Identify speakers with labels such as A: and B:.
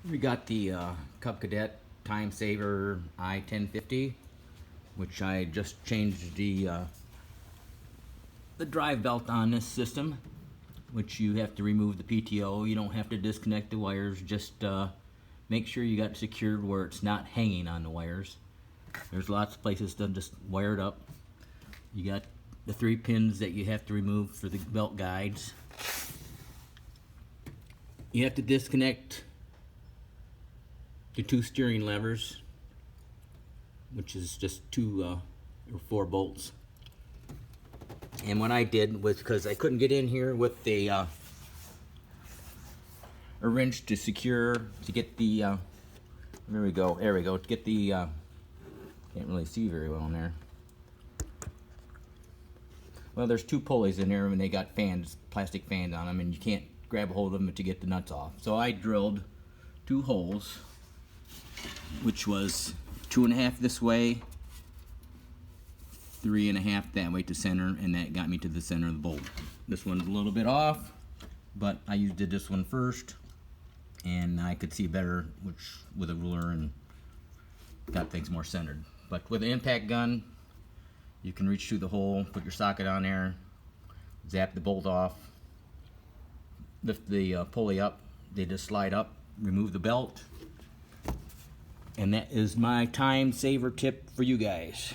A: We got the Cadet Time Saver i1050, which I just changed the drive belt on this system, which you have to remove the PTO. You don't have to disconnect the wires, just make sure you got it secured where it's not hanging on the wires. There's lots of places to just wire it up. You got the 3 pins that you have to remove for the belt guides. You have to disconnect the 2 steering levers, which is just 2 or 4 bolts. And what I did was, because I couldn't get in here with the a wrench to secure, to get the there we go, to get the can't really see very well in there. Well, there's 2 pulleys in there and they got fans, plastic fans on them, and you can't grab a hold of them to get the nuts off. So I drilled 2 holes, which was 2.5 this way, 3.5 that way to center, and that got me to the center of the bolt. This one's a little bit off, but I did this one first, and I could see better with a ruler and got things more centered. But with an impact gun, you can reach through the hole, put your socket on there, zap the bolt off, lift the pulley up, they just slide up, remove the belt. And that is my time saver tip for you guys.